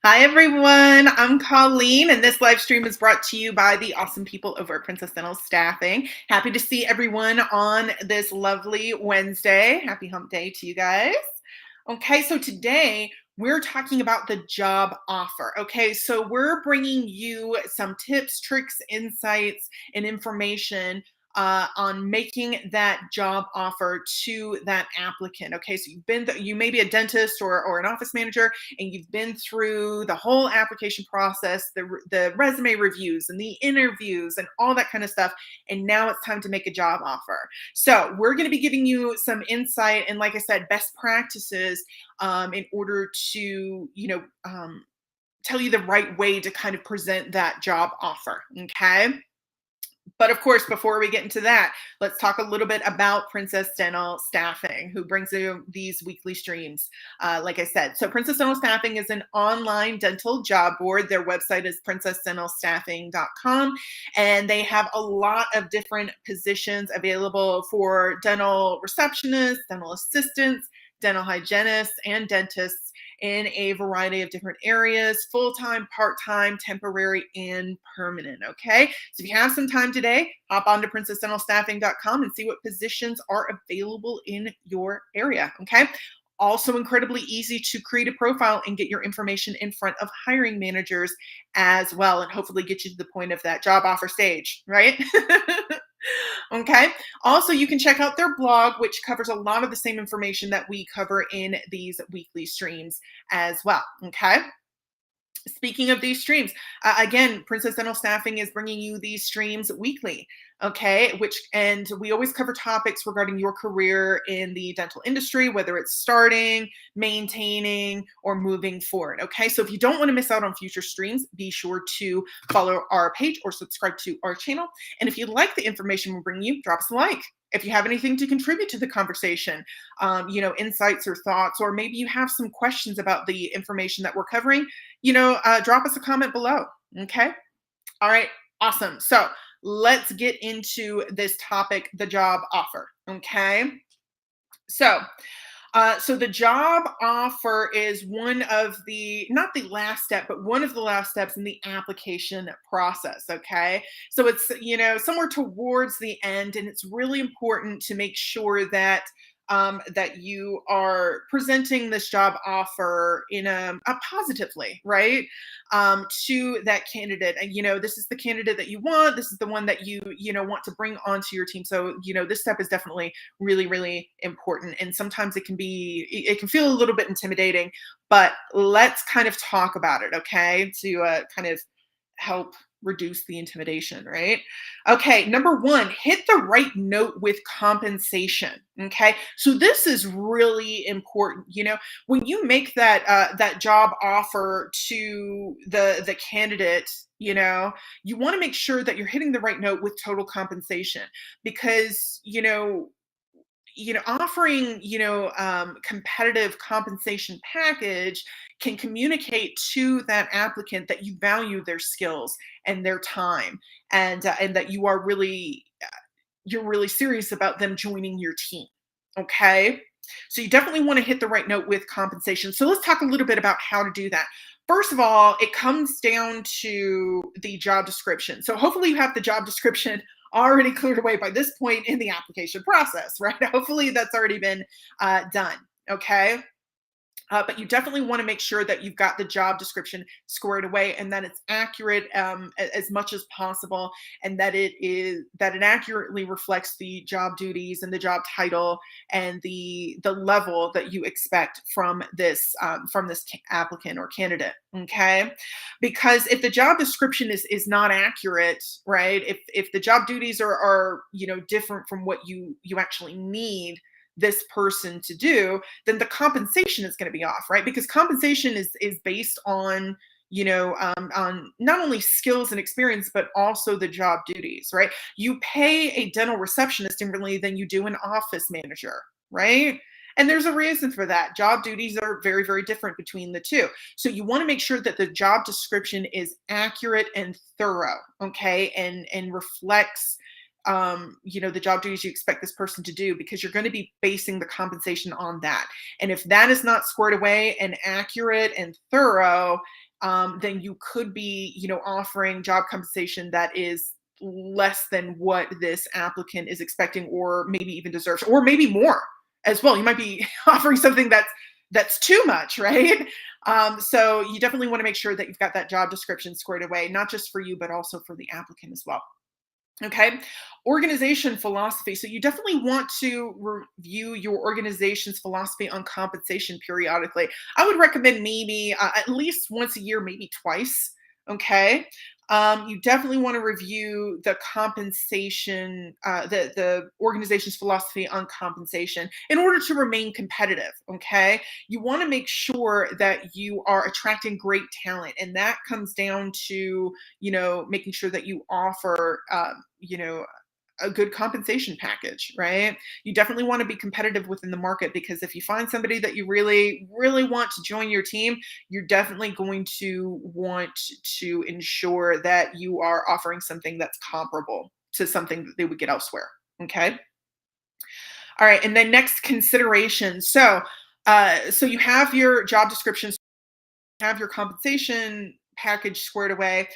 Hi, everyone. I'm Colleen, and this live stream is brought to you by the awesome people over at Princess Dental Staffing. Happy to see everyone on this lovely Wednesday. Happy hump day to you guys. Okay, so today we're talking about the job offer. Okay, so we're bringing you some tips, tricks, insights, and information on making that job offer to that applicant. Okay, so you may be a dentist or an office manager, and you've been through the whole application process, the resume reviews and the interviews and all that kind of stuff, and now it's time to make a job offer. So we're going to be giving you some insight and, like I said, best practices in order to, tell you the right way to kind of present that job offer. Okay. But of course, before we get into that, let's talk a little bit about Princess Dental Staffing, who brings you these weekly streams. Like I said, so Princess Dental Staffing is an online dental job board. Their website is princessdentalstaffing.com, and they have a lot of different positions available for dental receptionists, dental assistants, dental hygienists, and dentists in a variety of different areas, full-time, part-time, temporary, and permanent. Okay, so if you have some time today, hop on to princessdentalstaffing.com and see what positions are available in your area. Okay, also incredibly easy to create a profile and get your information in front of hiring managers as well, and hopefully get you to the point of that job offer stage, right? Okay. Also, you can check out their blog, which covers a lot of the same information that we cover in these weekly streams as well. Okay. Speaking of these streams, again, Princess Dental Staffing is bringing you these streams weekly. Okay, and we always cover topics regarding your career in the dental industry, whether it's starting, maintaining, or moving forward. Okay, so if you don't want to miss out on future streams, be sure to follow our page or subscribe to our channel. And if you like the information we're bringing you, drop us a like. If you have anything to contribute to the conversation, insights or thoughts, or maybe you have some questions about the information that we're covering, drop us a comment below. Okay. All right. Awesome. So let's get into this topic, the job offer. Okay. So the job offer is one of not the last step, but one of the last steps in the application process. Okay. So it's, somewhere towards the end, and it's really important to make sure that that you are presenting this job offer in a positively, right, to that candidate. And this is the candidate that you want. This is the one that you want to bring onto your team. So this step is definitely really, really important. And sometimes it can feel a little bit intimidating, but let's kind of talk about it, okay, to kind of help reduce the intimidation, right? Okay, number one, hit the right note with compensation. Okay, so this is really important. When you make that job offer to the candidate, you want to make sure that you're hitting the right note with total compensation, because offering competitive compensation package can communicate to that applicant that you value their skills and their time, and that you're really serious about them joining your team. Okay, so you definitely want to hit the right note with compensation. So let's talk a little bit about how to do that. First of all, it comes down to the job description. So hopefully you have the job description already cleared away by this point in the application process, right? Hopefully that's already been done. Okay. But you definitely want to make sure that you've got the job description squared away, and that it's accurate as much as possible, and that it accurately reflects the job duties and the job title and the level that you expect from this applicant or candidate. Okay, because if the job description is not accurate, right? If the job duties are different from what you actually need this person to do, then the compensation is going to be off, right? Because compensation is based on on not only skills and experience, but also the job duties, right? You pay a dental receptionist differently than you do an office manager, right? And there's a reason for that. Job duties are very, very different between the two. So you want to make sure that the job description is accurate and thorough, okay, and reflects the job duties you expect this person to do, because you're going to be basing the compensation on that. And if that is not squared away and accurate and thorough, then you could be, offering job compensation that is less than what this applicant is expecting, or maybe even deserves, or maybe more as well. You might be offering something that's too much, right? So you definitely want to make sure that you've got that job description squared away, not just for you, but also for the applicant as well. Okay. Organization philosophy. So you definitely want to review your organization's philosophy on compensation periodically. I would recommend maybe at least once a year, maybe twice. Okay. You definitely want to review the compensation, the organization's philosophy on compensation in order to remain competitive. Okay. You want to make sure that you are attracting great talent. And that comes down to, making sure that you offer, a good compensation package, right? You definitely want to be competitive within the market, because if you find somebody that you really, really want to join your team, you're definitely going to want to ensure that you are offering something that's comparable to something that they would get elsewhere. Okay. All right. And then next, consideration. So you have your job descriptions, have your compensation package squared away.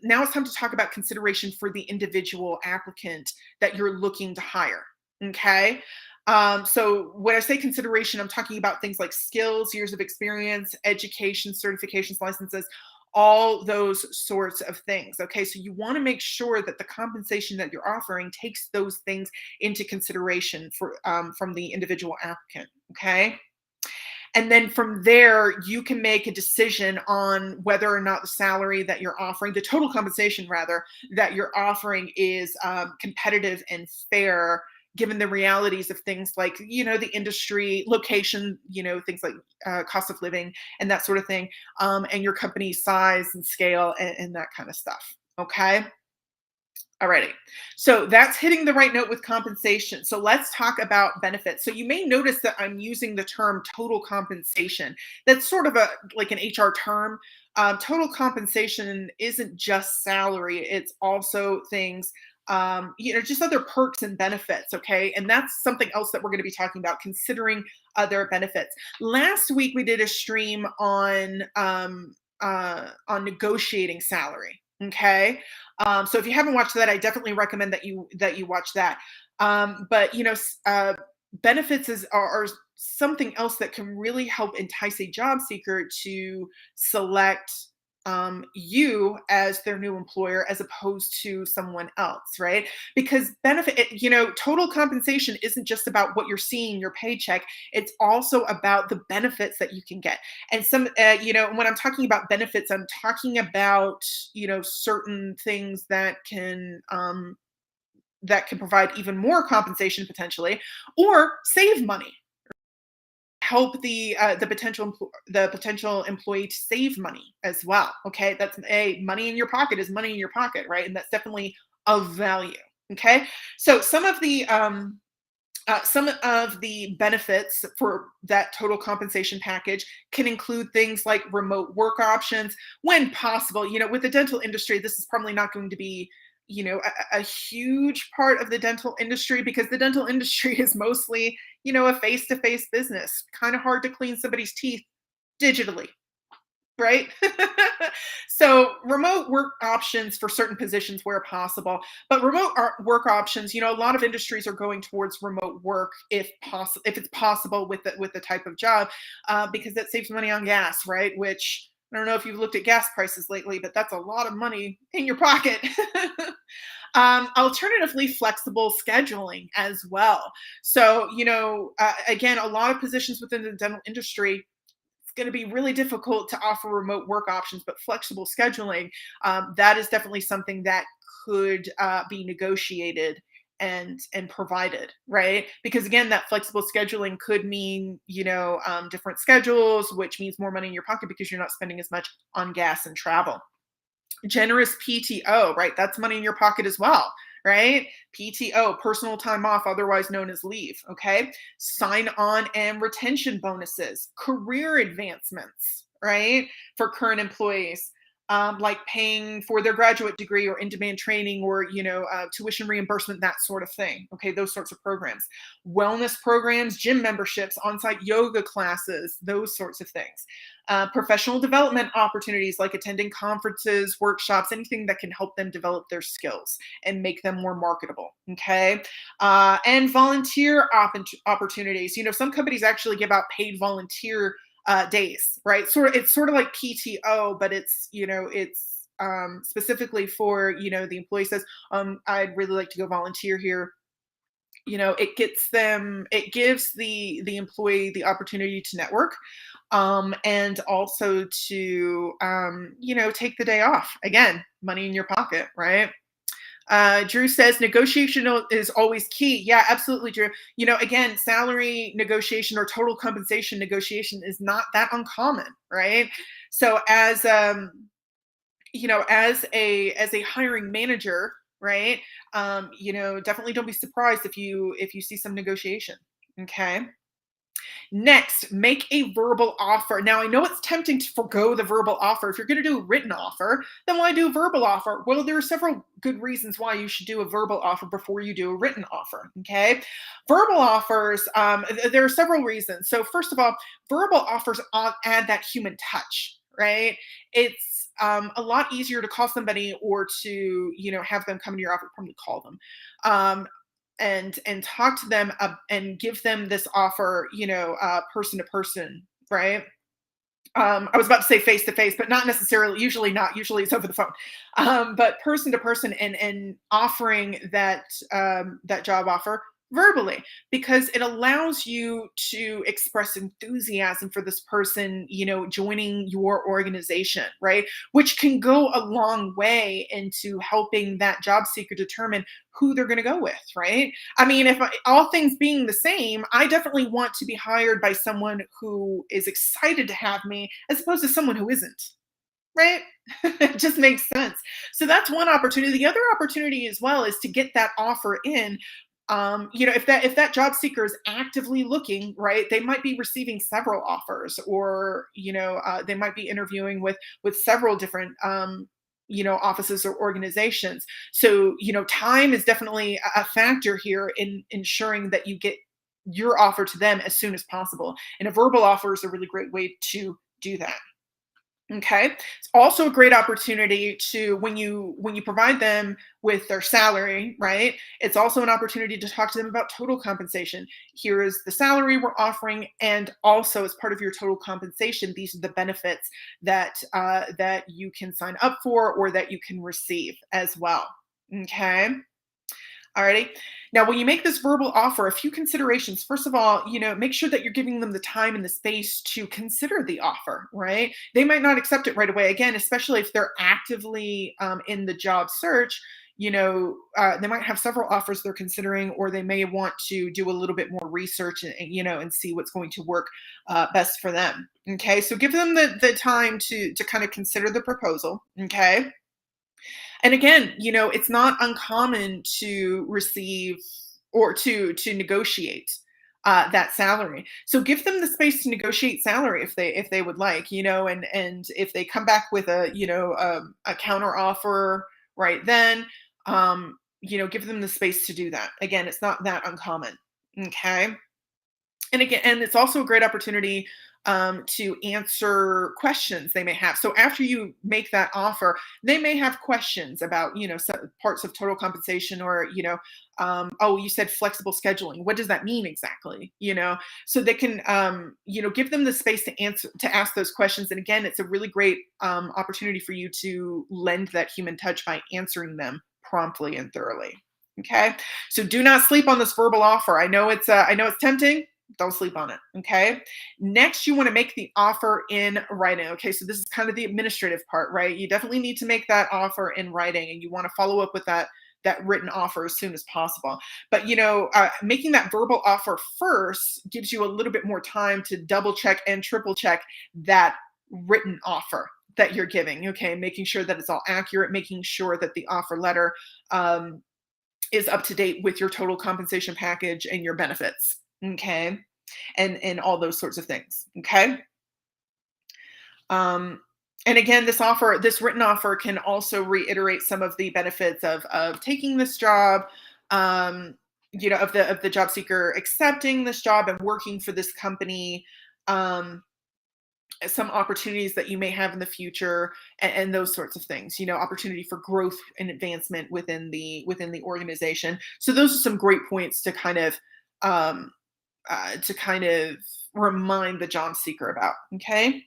Now it's time to talk about consideration for the individual applicant that you're looking to hire. Okay. So when I say consideration, I'm talking about things like skills, years of experience, education, certifications, licenses, all those sorts of things. Okay. So you want to make sure that the compensation that you're offering takes those things into consideration for from the individual applicant. Okay. And then from there, you can make a decision on whether or not the salary that you're offering, the total compensation rather, that you're offering is competitive and fair, given the realities of things like, the industry, location, things like cost of living and that sort of thing, and your company's size and scale, and that kind of stuff. Okay. Alrighty. So that's hitting the right note with compensation. So let's talk about benefits. So you may notice that I'm using the term total compensation. That's sort of like an HR term. Total compensation isn't just salary. It's also things, just other perks and benefits. Okay. And that's something else that we're going to be talking about, considering other benefits. Last week we did a stream on negotiating salary. Okay. So if you haven't watched that, I definitely recommend that you watch that. But benefits are something else that can really help entice a job seeker to select you as their new employer as opposed to someone else, right? Because total compensation isn't just about what you're seeing in your paycheck. It's also about the benefits that you can get. And when I'm talking about benefits, I'm talking about, certain things that can provide even more compensation potentially, or save money, help the potential employee to save money as well. Okay, that's money in your pocket is money in your pocket, right? And that's definitely of value. Okay, so some of the benefits for that total compensation package can include things like remote work options when possible. With the dental industry, this is probably not going to be, a huge part of the dental industry, because the dental industry is mostly, a face-to-face business. Kind of hard to clean somebody's teeth digitally, right? So remote work options for certain positions where possible, but work options, a lot of industries are going towards remote work if it's possible with the type of job, because that saves money on gas, right? Which I don't know if you've looked at gas prices lately, but that's a lot of money in your pocket. Alternatively, flexible scheduling as well. So, again, a lot of positions within the dental industry, going to be really difficult to offer remote work options, but flexible scheduling, that is definitely something that could be negotiated and provided, right? Because again, that flexible scheduling could mean, different schedules, which means more money in your pocket because you're not spending as much on gas and travel. Generous PTO, right? That's money in your pocket as well, right? PTO, personal time off, otherwise known as leave. Okay. Sign on and retention bonuses, career advancements, right? For current employees. like paying for their graduate degree or in-demand training or, tuition reimbursement, that sort of thing. Okay, those sorts of programs. Wellness programs, gym memberships, on-site yoga classes, those sorts of things. Professional development opportunities like attending conferences, workshops, anything that can help them develop their skills and make them more marketable. Okay. And volunteer opportunities. Some companies actually give out paid volunteer days, right? It's sort of like PTO, but it's specifically for, the employee says, I'd really like to go volunteer here. It gives the employee the opportunity to network, and also to, take the day off. Again, money in your pocket, right? Drew says negotiation is always key. Yeah, absolutely, Drew. Again, salary negotiation or total compensation negotiation is not that uncommon, right? So as a hiring manager, right? Definitely don't be surprised if you see some negotiation. Okay. Next, make a verbal offer. Now, I know it's tempting to forgo the verbal offer. If you're going to do a written offer, then why do a verbal offer? Well, there are several good reasons why you should do a verbal offer before you do a written offer. Okay. Verbal offers, there are several reasons. So, first of all, verbal offers add that human touch, right? It's a lot easier to call somebody or to, have them come to your office, probably call them. And talk to them and give them this offer, person to person, right? I was about to say face to face, but not necessarily. Usually not. Usually it's over the phone. But person to person and offering that job offer verbally, because it allows you to express enthusiasm for this person, joining your organization, right? Which can go a long way into helping that job seeker determine who they're going to go with, right? I mean, if all things being the same, I definitely want to be hired by someone who is excited to have me as opposed to someone who isn't, right? It just makes sense. So that's one opportunity. The other opportunity as well is to get that offer in. If that job seeker is actively looking, right, they might be receiving several offers, or they might be interviewing with several different offices or organizations. So time is definitely a factor here in ensuring that you get your offer to them as soon as possible, and a verbal offer is a really great way to do that. Okay. It's also a great opportunity to, when you provide them with their salary, right? It's also an opportunity to talk to them about total compensation. Here is the salary we're offering, and also as part of your total compensation, these are the benefits that you can sign up for or that you can receive as well. Okay. Alrighty. Now, when you make this verbal offer, a few considerations. First of all, make sure that you're giving them the time and the space to consider the offer, right? They might not accept it right away. Again, especially if they're actively in the job search, they might have several offers they're considering, or they may want to do a little bit more research and see what's going to work best for them. Okay. So give them the time to kind of consider the proposal. Okay. And again, it's not uncommon to receive or to negotiate that salary. So give them the space to negotiate salary if they would like, and if they come back with a counter offer right then, give them the space to do that. Again, it's not that uncommon. Okay. And it's also a great opportunity to answer questions they may have. So after you make that offer, they may have questions about, some parts of total compensation, or, oh, you said flexible scheduling. What does that mean exactly? So they can, give them the space to ask those questions. And again, it's a really great opportunity for you to lend that human touch by answering them promptly and thoroughly. Okay. So do not sleep on this verbal offer. I know it's tempting. Don't sleep on it. Okay. Next, you want to make the offer in writing. Okay. So this is kind of the administrative part, right? You definitely need to make that offer in writing, and you want to follow up with that written offer as soon as possible. But, making that verbal offer first gives you a little bit more time to double check and triple check that written offer that you're giving. Okay. Making sure that it's all accurate, making sure that the offer letter is up to date with your total compensation package and your benefits. Okay. And all those sorts of things. Okay. And again, this written offer can also reiterate some of the benefits of taking this job, um, of the job seeker accepting this job and working for this company, um, some opportunities that you may have in the future, and those sorts of things. Opportunity for growth and advancement within the organization. So those are some great points um, to kind of remind the job seeker about. Okay.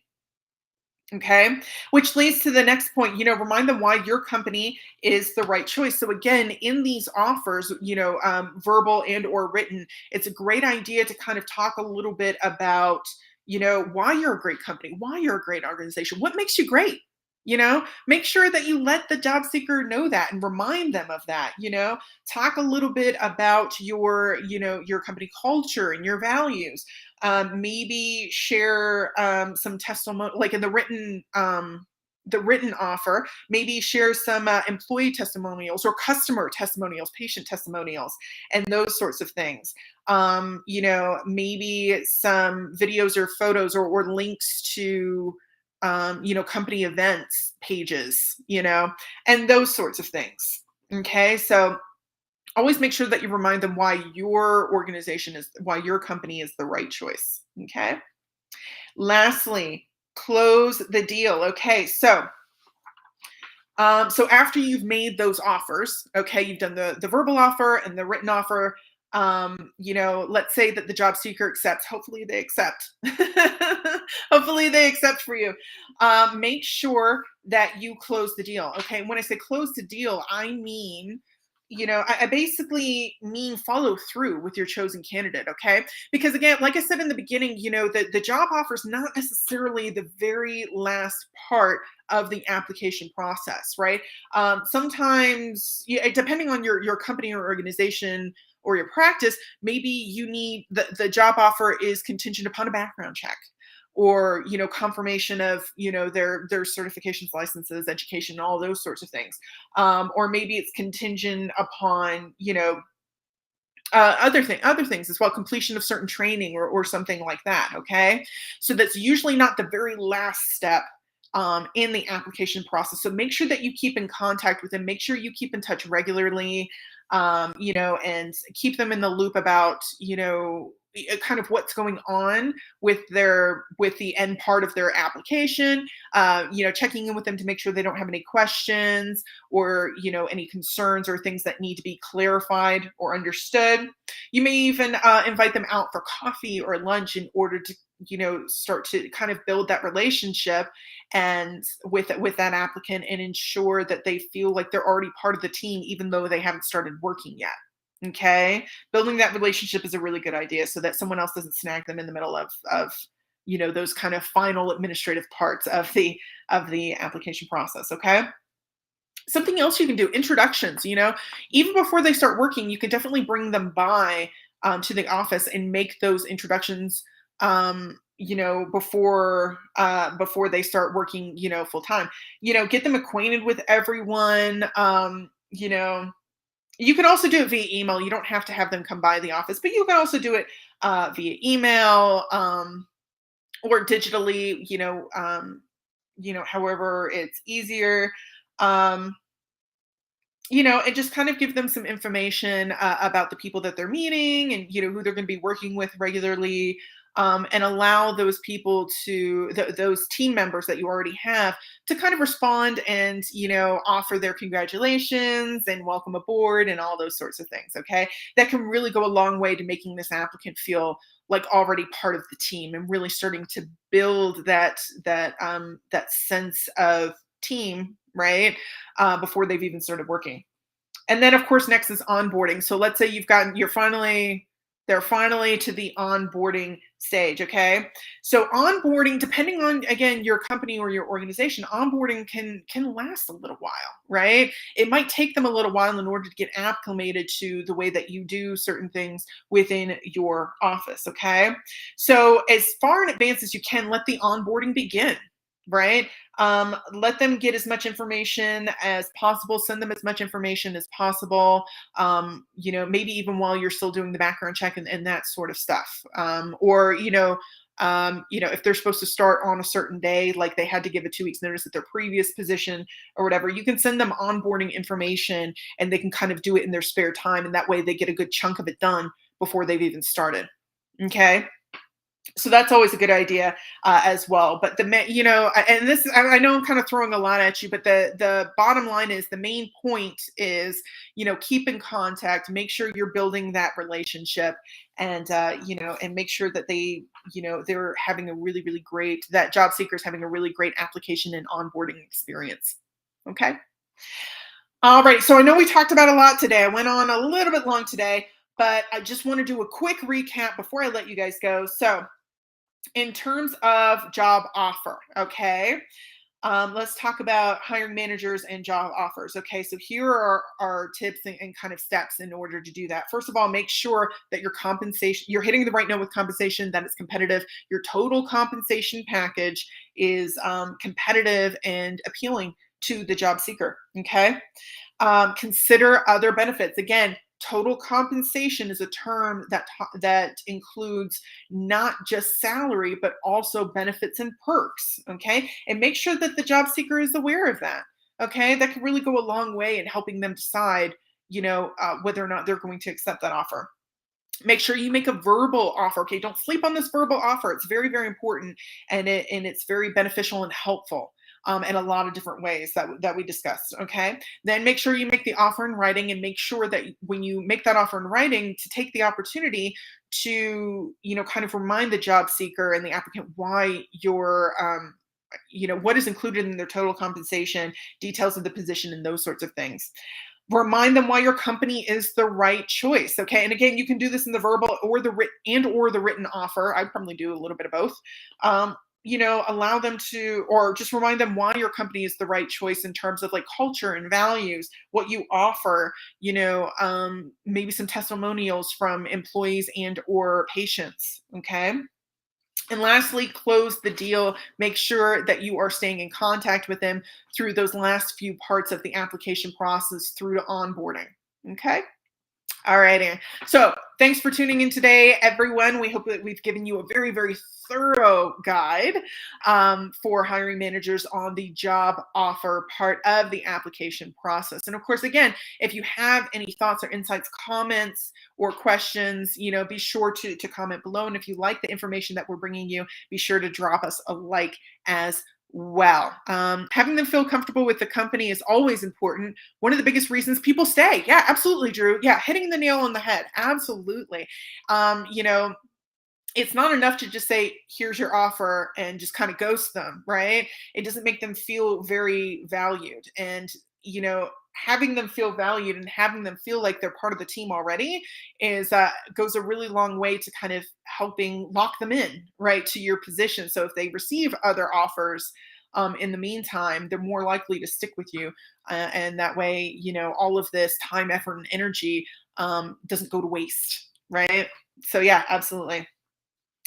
Okay. Which leads to the next point, remind them why your company is the right choice. So again, in these offers, verbal and or written, it's a great idea to kind of talk a little bit about, why you're a great company, why you're a great organization, what makes you great. Make sure that you let the job seeker know that and remind them of that. Talk a little bit about your company culture and your values. Maybe share some testimony, like in the written offer. Maybe share some employee testimonials or customer testimonials, patient testimonials, and those sorts of things. Maybe some videos or photos, or links to company events pages, and those sorts of things. Okay, so always make sure that you remind them why your company is the right choice. Okay. Lastly, close the deal. Okay. So after you've made those offers, okay, you've done the verbal offer and the written offer. Let's say that the job seeker accepts. Hopefully they accept. Hopefully they accept for you. Make sure that you close the deal. Okay. When I say close the deal, I mean, I basically mean follow through with your chosen candidate. Okay. Because again, like I said in the beginning, the job offer is not necessarily the very last part of the application process, right? Sometimes, yeah, depending on your company or organization or your practice, maybe you need the job offer is contingent upon a background check, or confirmation of their certifications, licenses, education, all those sorts of things. Or maybe it's contingent upon other things as well, completion of certain training, or something like that. Okay, so that's usually not the very last step in the application process. So make sure that you keep in contact with them. Make sure you keep in touch regularly, and keep them in the loop about kind of what's going on with the end part of their application. Checking in with them to make sure they don't have any questions, or any concerns or things that need to be clarified or understood. You may even invite them out for coffee or lunch in order to start to kind of build that relationship and with that applicant, and ensure that they feel like they're already part of the team even though they haven't started working yet. Okay, building that relationship is a really good idea, so that someone else doesn't snag them in the middle of those kind of final administrative parts of the application process. Okay. Something else you can do, introductions. Even before they start working, you can definitely bring them by to the office and make those introductions, before they start working, full time. Get them acquainted with everyone. You can also do it via email. You don't have to have them come by the office, but you can also do it via email, or digitally. However it's easier. Um, and just kind of give them some information about the people that they're meeting, and who they're going to be working with regularly, and allow those people those team members that you already have to kind of respond and offer their congratulations and welcome aboard and all those sorts of things. Okay, that can really go a long way to making this applicant feel like already part of the team, and really starting to build that sense of team, right? Before they've even started working. And then, of course, next is onboarding. So let's say they're finally to the onboarding stage. Okay. So onboarding, depending on, again, your company or your organization, onboarding can last a little while, right? It might take them a little while in order to get acclimated to the way that you do certain things within your office. Okay. So as far in advance as you can, let the onboarding begin, right? Let them get as much information as possible, send them as much information as possible, maybe even while you're still doing the background check and that sort of stuff. Or, If they're supposed to start on a certain day, like they had to give a 2 weeks notice at their previous position or whatever, you can send them onboarding information and they can kind of do it in their spare time. And that way they get a good chunk of it done before they've even started. Okay. So that's always a good idea as well. But and this, I know I'm kind of throwing a lot at you, but the bottom line is the main point is, keep in contact, make sure you're building that relationship, and and make sure that they're having a really, really great, that job seeker is having a really great application and onboarding experience. Okay. All right. So I know we talked about a lot today. I went on a little bit long today, but I just want to do a quick recap before I let you guys go. So in terms of job offer, okay, let's talk about hiring managers and job offers. Okay, so here are our tips and kind of steps in order to do that. First of all, make sure that your compensation, you're hitting the right note with compensation, that it's competitive. Your total compensation package is competitive and appealing to the job seeker. Okay, consider other benefits. Again, total compensation is a term that includes not just salary but also benefits and perks. Okay, and make sure that the job seeker is aware of that. Okay, that can really go a long way in helping them decide, whether or not they're going to accept that offer. Make sure you make a verbal offer. Okay, don't sleep on this verbal offer. It's very, very important, and it's very beneficial and helpful. In a lot of different ways that we discussed. Okay, then make sure you make the offer in writing, and make sure that when you make that offer in writing, to take the opportunity to kind of remind the job seeker and the applicant why what is included in their total compensation, details of the position, and those sorts of things. Remind them why your company is the right choice. Okay, and again, you can do this in the verbal or the written offer. I probably do a little bit of both. Allow them to, or just remind them why your company is the right choice in terms of like culture and values, what you offer, maybe some testimonials from employees and or patients. Okay. And lastly, close the deal. Make sure that you are staying in contact with them through those last few parts of the application process through to onboarding. Okay. All righty. So thanks for tuning in today, everyone. We hope that we've given you a very, very thorough guide for hiring managers on the job offer part of the application process. And of course, again, if you have any thoughts or insights, comments, or questions, be sure to comment below. And if you like the information that we're bringing you, be sure to drop us a like as well. Having them feel comfortable with the company is always important. One of the biggest reasons people stay. Yeah, absolutely, Drew. Yeah, hitting the nail on the head. Absolutely. It's not enough to just say, here's your offer and just kind of ghost them, right? It doesn't make them feel very valued. And, having them feel valued and having them feel like they're part of the team already goes a really long way to kind of helping lock them in, right, to your position. So if they receive other offers in the meantime, they're more likely to stick with you. And that way, all of this time, effort, and energy doesn't go to waste, right? So yeah, absolutely.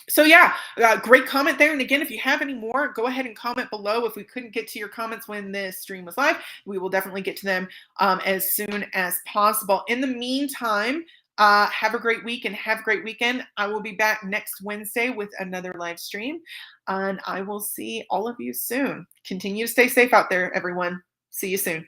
So yeah, great comment there. And again, if you have any more, go ahead and comment below. If we couldn't get to your comments when this stream was live, we will definitely get to them as soon as possible. In the meantime, have a great week and have a great weekend. I will be back next Wednesday with another live stream, and I will see all of you soon. Continue to stay safe out there, everyone. See you soon.